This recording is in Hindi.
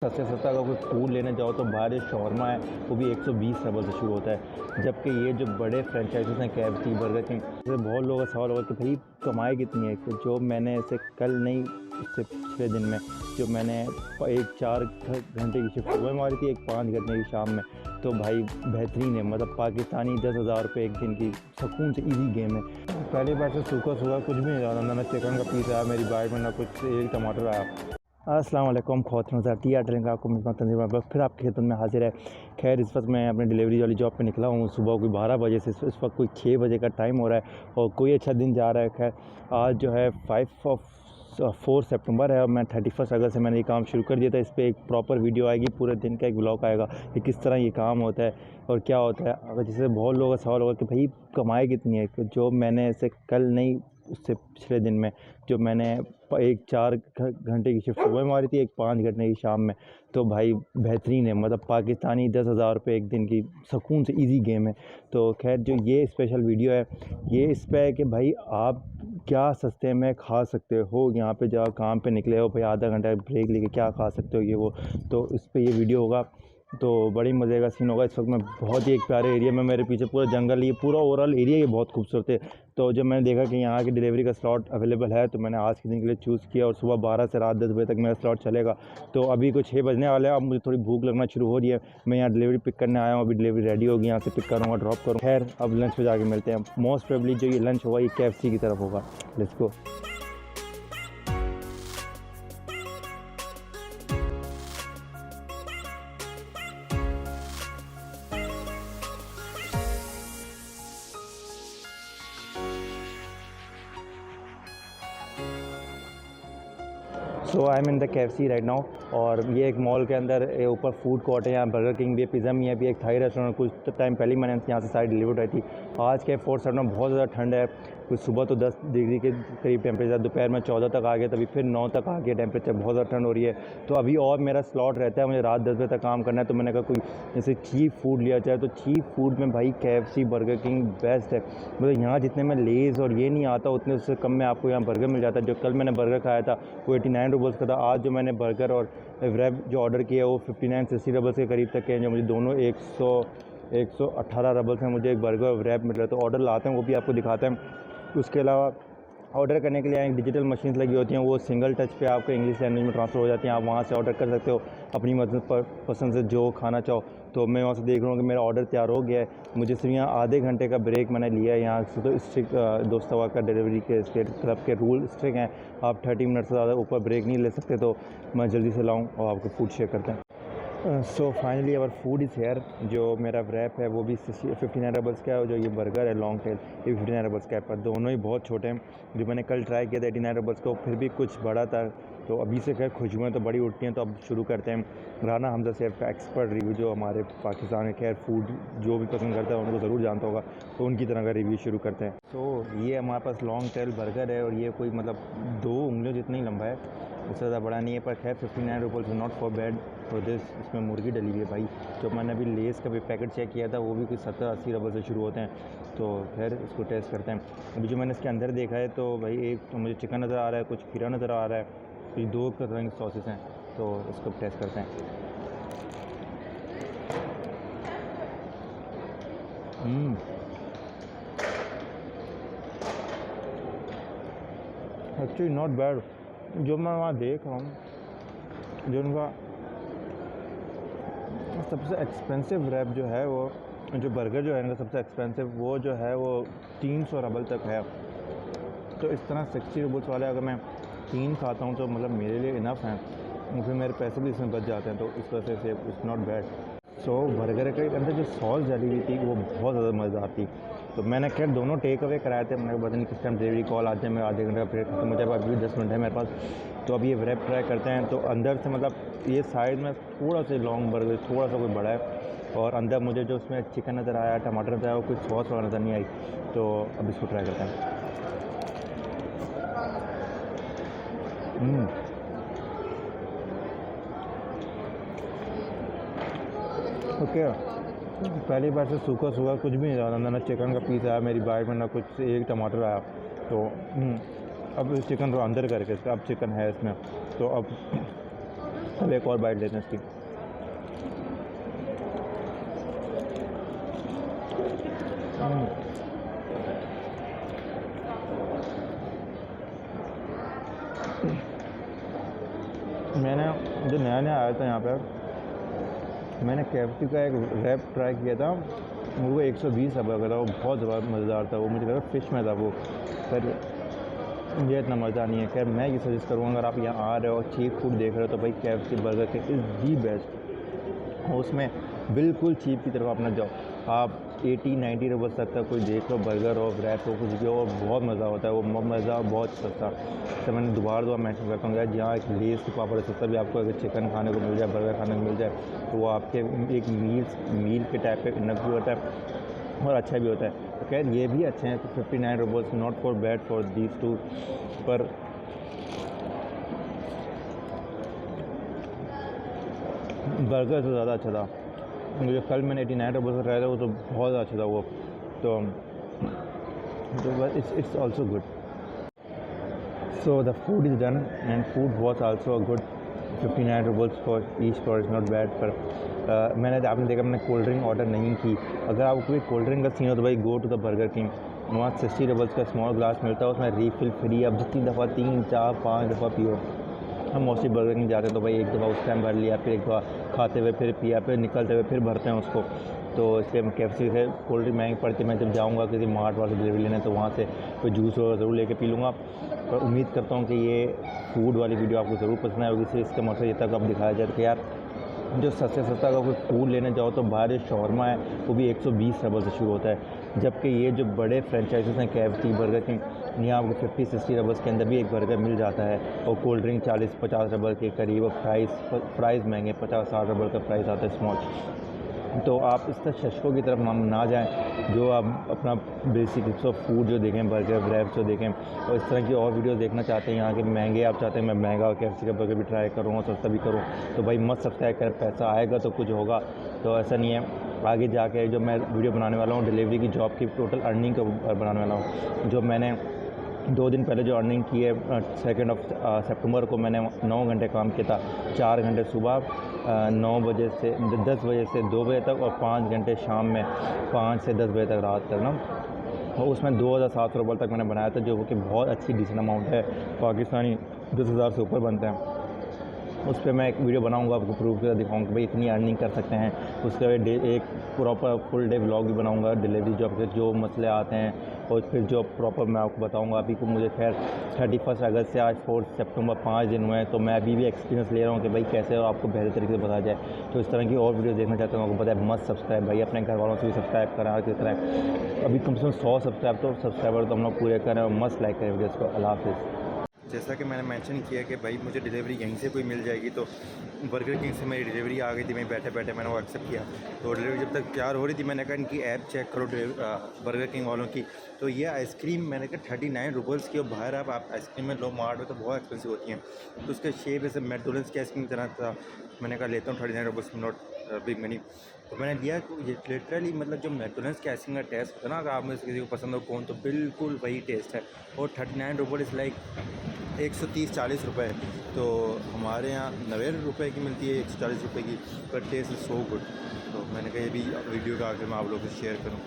सस्ते सस्ता अगर कोई फूड लेने जाओ तो बाहर शॉर्मा है वो भी 120 रुपये से शुरू होता है, जबकि ये जो बड़े फ्रेंचाइजीज हैं KFC बर्गर किंग से बहुत लोगों का सवाल होगा कि भाई कमाई कितनी है। तो जो मैंने इसे कल नहीं उससे पिछले दिन में जो मैंने एक 4 घंटे की शिफ्ट सुबह मारी थी, एक 5 घंटे की शाम में, तो भाई बेहतरीन है। मतलब पाकिस्तानी 10,000 रुपये एक दिन की सुकून से ईजी गेम है। पहली बार से सूखा सूखा कुछ भी नहीं रहा, ना चिकन का पीस आया मेरी बाइट में, ना कुछ एक टमाटर आया। अस्सलाम वालेकुम खौतन टी आपको मिलता तंजीम फिर आपकी खिदमत में हाजिर है। खैर इस वक्त मैं अपने डिलीवरी वाली जॉब पे निकला हूँ सुबह कोई 12 बजे से, इस वक्त कोई 6 बजे का टाइम हो रहा है और कोई अच्छा दिन जा रहा है। खैर आज जो है 4 सितंबर है और मैं 31 अगस्त से मैंने ये काम शुरू कर दिया था। इस पर एक प्रॉपर वीडियो आएगी, पूरे दिन का एक ब्लॉग आएगा कि किस तरह ये काम होता है और क्या होता है। अगर जिससे बहुत लोगों का सवाल होगा कि भाई कमाई कितनी है। जो मैंने इसे कल नहीं उससे पिछले दिन में जो मैंने एक 4 घंटे की शिफ्ट सुबह मारी थी, एक 5 घंटे की शाम में, तो भाई बेहतरीन है। मतलब पाकिस्तानी 10,000 रुपये एक दिन की सुकून से इजी गेम है। तो खैर जो ये स्पेशल वीडियो है ये इस पर है कि भाई आप क्या सस्ते में खा सकते हो। यहाँ पे जब काम पे निकले हो भाई आधा घंटा ब्रेक लेके क्या खा सकते हो ये वो, तो इस पर ये वीडियो होगा तो बड़ी मज़े का सीन होगा। इस वक्त मैं बहुत ही एक प्यारे एरिया में, मेरे पीछे पूरा जंगल, ये पूरा ओवरऑल एरिया ये बहुत खूबसूरत है। तो जब मैंने देखा कि यहाँ की डिलीवरी का स्लॉट अवेलेबल है तो मैंने आज के दिन के लिए चूज़ किया और सुबह 12 से रात 10 बजे तक मेरा स्लॉट चलेगा। तो अभी कुछ 6 बजने वाले हैं, अब मुझे थोड़ी भूख लगना शुरू हो रही है। मैं यहाँ डिलीवरी पिक करने आया हूँ, अभी डिलीवरी रेडी होगी, यहाँ से पिक करूँगा, ड्रॉप करूँगा। खैर अब लंच पे जाके मिलते हैं। मोस्ट प्रोबेबली जो ये लंच होगा ये KFC की तरफ होगा। Let's go. So I am in the KFC right now और ये एक मॉल के अंदर ऊपर फूड कोर्ट है। यहाँ बर्गर किंग भी है, पिज़्ज़ा भी है, भी एक थाई रेस्टोरेंट। कुछ टाइम पहले मैंने यहाँ से साइड डिलीवर आई थी। आज के 4 में बहुत ज़्यादा ठंड है, कुछ सुबह तो 10 डिग्री के करीब टेम्परेचर, दोपहर में 14 तक आ गया, तभी फिर 9 तक आ गया टेम्परेचर, बहुत ज़्यादा ठंड हो रही है। तो अभी और मेरा स्लॉट रहता है, मुझे रात 10 बजे तक काम करना है। तो मैंने कहा कोई जैसे चीप फूड लिया जाए, तो चीप फूड में भाई KFC बर्गर किंग बेस्ट है। मतलब यहाँ जितने में लेज़ और ये नहीं आता उतने उससे कम में आपको यहाँ बर्गर मिल जाता है। जो कल मैंने बर्गर खाया था वो 89 रुपीज़ का था। आज जो मैंने बर्गर और रैप जो ऑर्डर किया वो 59-60 रुपीज़ के करीब तक है। जो मुझे दोनों 118 रुपीज़ में मुझे एक बर्गर और रैप मिल रहा है। तो ऑर्डर लाते हैं वो भी आपको दिखाते हैं। उसके अलावा ऑर्डर करने के लिए एक डिजिटल मशीन्स लगी होती हैं, वो सिंगल टच पे आपको इंग्लिश लैंग्वेज में ट्रांसफ़र हो जाती हैं। आप वहाँ से ऑर्डर कर सकते हो अपनी पसंद से जो खाना चाहो। तो मैं वहाँ से देख रहा हूँ कि मेरा ऑर्डर तैयार हो गया है। मुझे सिर्फ यहाँ आधे घंटे का ब्रेक मैंने लिया है यहाँ से। तो स्ट्रिक्ट दोस्तवा का डिलीवरी के स्टेट क्लब के रूल स्ट्रिक्ट हैं, आप 30 मिनट से ज़्यादा ऊपर ब्रेक नहीं ले सकते। तो मैं जल्दी से लाऊँ और आपको फूड शेयर करते हैं। So finally our food is here. जो मेरा रैप है वो भी 59 रुपीज़ का है और जो ये बर्गर है लॉन्ग टेल ये 59 रुपीज़ का है। पर दोनों ही बहुत छोटे हैं। जो मैंने कल ट्राई किया था 89 रुपीज़ को, फिर भी कुछ बड़ा था। तो अभी से खैर खुशबुएँ तो बड़ी उठती हैं। तो अब शुरू करते हैं। राना हमजा सेफ का एक्सपर्ट रिव्यू, जो हमारे पाकिस्तान में खैर फूड जो भी पसंद करता है उनको ज़रूर जानता होगा, तो उनकी तरह का रिव्यू शुरू करते हैं। तो ये हमारे पास लॉन्ग टेल बर्गर है और ये कोई मतलब 2 उंगलियों जितना ही लंबा है, उससे ज़्यादा बड़ा नहीं है। पर खैर 59 rupees not for bad for this. इसमें मुर्गी डली हुई है भाई। जो मैंने अभी लेस का भी पैकेट चेक किया था वो भी कुछ 70-80 रुपये से शुरू होते हैं। तो खैर इसको टेस्ट करते हैं। अभी जो मैंने इसके अंदर देखा है तो भाई एक तो मुझे चिकन नज़र आ रहा है, कुछ खीरा नज़र आ रहा है, ये 2 तरह की सॉसेस हैं। तो इसको टेस्ट करते हैं। Actually not bad. जो मैं वहाँ देख रहा हूँ, जो उनका सबसे एक्सपेंसिव रैप जो है वो, जो बर्गर जो है इनका सबसे एक्सपेंसिव वो जो है वो 300 रुपये तक है। तो इस तरह 60 रुपीज़ वाले अगर मैं 3 खाता हूँ तो मतलब मेरे लिए इनफ हैं, फिर मेरे पैसे भी इसमें बच जाते हैं। तो इस वजह से it's not bad. So burger के अंदर जो सॉस डाली हुई थी वो बहुत ज़्यादा मज़ेदार थी। तो मैंने खैर दोनों टेक अवे कराए थे। मैंने पता नहीं किस टाइम डिलीवरी कॉल आते हैं, मैं आधे घंटे का ब्रेक खत्म हो जाए, अभी 10 मिनट है मेरे पास। तो अभी ये रैप ट्राई करते हैं। तो अंदर से मतलब ये साइज़ में थोड़ा सा लॉन्ग बर्गर, थोड़ा सा कोई बड़ा है और अंदर मुझे जो उसमें चिकन नज़र आया, टमाटर नज़र आया, वो कुछ सॉस वगैरह नज़र नहीं आई। तो अब इसको ट्राई करते हैं। ओके, पहली बार से सूखा सूखा कुछ भी नहीं रहा, ना चिकन का पीस आया मेरी बाइट में, ना कुछ एक टमाटर आया। तो अब चिकन को अंदर करके इसका अब चिकन है इसमें। तो अब अब एक और बाइट लेते हैं इसकी। मैंने जो नया नया आया था यहाँ पर, मैंने KFC का एक रैप ट्राई किया था, वो 120 रुपये का था। वो बहुत ज़बरदस्त मज़ेदार था। वो मुझे लगा फ़िश में था वो, पर मुझे इतना मज़ा नहीं है। खैर मैं ये सजेस्ट करूँगा, अगर आप यहाँ आ रहे हो और चीप फूड देख रहे हो तो भाई KFC burger king is the best. और उसमें बिल्कुल चीप की तरफ अपना जाओ। आप 80-90 रुपये तक का कोई देख लो, बर्गर हो, रैप हो, कुछ भी हो, बहुत मज़ा होता है। वो मज़ा बहुत सस्ता। तो मैंने दोबारा मेंशन करता हूँ यार, जहाँ एक लेस के पापड़ सस्ता भी आपको अगर चिकन खाने को मिल जाए, बर्गर खाने को मिल जाए, तो वो आपके एक मील के टाइप पे इनफ भी होता है और अच्छा भी होता है। तो खैर ये भी अच्छे हैं। तो 59 rupees not for bad for these two. पर बर्गर से ज़्यादा अच्छा था मुझे। कल मैंने 89 रुपीज़ का ट्राई था, वो तो बहुत अच्छा था वो। तो it's also good. So the food is done and food was also good. 59 rupees for each for is not bad. पर आपने देखा मैंने कोल्ड ड्रिंक ऑर्डर नहीं की। अगर आपको कोई कोल्ड ड्रिंक का सीन हो तो भाई go to the Burger King. वहाँ 60 रुपीज़ का स्मॉल ग्लास मिलता है, उसमें रीफिल फ्री। अब जितनी दफ़ा 3, 4, 5 दफ़ा पियो। हम मोस्टली बर्गर किंग जाते हैं तो भाई एक दफ़ा उस टाइम भर लिया, फिर एक दफ़ा खाते हुए फिर पिया, फिर निकलते हुए फिर भरते हैं उसको। तो इसलिए हम KFC से कोल्ड ड्रिंक महंगी पड़ती है। मैं जब जाऊँगा किसी मार्ट वाले डिलीवरी लेने तो वहाँ से कोई जूस वगैरह ज़रूर लेके पी लूँगा। पर उम्मीद करता हूँ कि ये फूड वाली वीडियो आपको ज़रूर पसंद आएगी। इससे इसका मकसद ये तक अब दिखाया जाए कि यार जो सस्ते सस्ता का कोई फूड लेने जाओ तो बाहर जो शॉर्मा है वो भी 120 रुपये से शुरू होता है, जबकि ये जो बड़े फ्रेंचाइजीज़ हैं KFC, बर्गर किंग, यहाँ आपको 50-60 रुपये के अंदर भी एक बर्गर मिल जाता है। और कोल्ड ड्रिंक 40-50 रुपये के करीब। और फ्राइज़ महंगे 50-60 रुपये का प्राइस आता है स्मॉल। तो आप इस तरह शशकों की तरफ ना जाएं, जो आप अपना बेसिक ऑफ फूड जो देखें, बर्गर रैप्स जो देखें, और इस तरह की और वीडियो देखना चाहते हैं यहाँ के महंगे, आप चाहते हैं मैं महंगा KFC का बर्गर भी ट्राई करूँ और सस्ता भी करूँ, तो भाई मत सब्सक्राइब करें। पैसा आएगा तो कुछ होगा। तो ऐसा नहीं है। आगे जाके जो मैं वीडियो बनाने वाला हूँ डिलीवरी की जॉब की टोटल अर्निंग का बनाने वाला हूँ। जो मैंने 2 दिन पहले जो अर्निंग की है 2 सितंबर को, मैंने 9 घंटे काम किया था। 4 घंटे सुबह 9 बजे से 10 बजे से 2 बजे तक, और 5 घंटे शाम में 5 से 10 बजे तक रात तक ना। और उसमें 2700 रुपये तक मैंने बनाया था, जो कि बहुत अच्छी डिसेंट अमाउंट है। पाकिस्तानी 10,000 से ऊपर बनते हैं। उस पर मैं एक वीडियो बनाऊंगा, आपको प्रूफ करके दिखाऊंगा कि भाई इतनी अर्निंग कर सकते हैं। उसके बाद एक प्रॉपर फुल डे व्लॉग भी बनाऊंगा डिलीवरी जॉब के जो मसले आते हैं, और फिर जो प्रॉपर मैं आपको बताऊंगा। अभी को मुझे खैर 31 अगस्त से आज 4 सितंबर 5 दिन हुए हैं, तो मैं अभी भी एक्सपीरियंस ले रहा हूँ कि भाई कैसे आपको बेहतर तरीके से बताया जाए। तो इस तरह की और वीडियो देखना चाहते हैं, आपको बताया मस्त सब्सक्राइब भाई, अपने घर वालों से भी सब्सक्राइब करें। किस तरह अभी कम से कम 100 सब्सक्राइबर तो हम लोग पूरे करें, और मस्त लाइक करें वीडियोज़ को। अल्लाह हाफ़िज़। जैसा कि मैंने मेंशन किया कि भाई मुझे डिलीवरी यहीं से कोई मिल जाएगी, तो बर्गर किंग से मेरी डिलीवरी आ गई थी। मैं बैठे बैठे मैंने वो एक्सेप्ट किया। तो डिलीवरी जब तक तैयार हो रही थी, मैंने कहा इनकी ऐप चेक करो बर्गर किंग वालों की। तो ये आइसक्रीम मैंने कहा 39 रुपीज़ की, और बाहर आप आइसक्रीम में लो मार्ट में तो बहुत एक्सपेंसिव होती हैं। तो उसका शेप ऐसे मैकडोनल्ड्स की आइसक्रीम की तरह था। मैंने कहा लेता हूँ 39 रुपीज़, नॉट बिग मनी। तो मैंने लिया। ये लिटरली मतलब जो मैकडोनल्ड्स की आइसक्रीम का टेस्ट होता है ना, अगर आप में से किसी को पसंद हो कौन, तो बिल्कुल वही टेस्ट है। और 39 रुपीज़ लाइक 130-40 रुपये। तो हमारे यहाँ 90 रुपये की मिलती है, 140 रुपये की, पर टेस्ट इज़ सो गुड। तो मैंने कहा ये भी वीडियो का आखिर में आप लोगों से शेयर करूँ।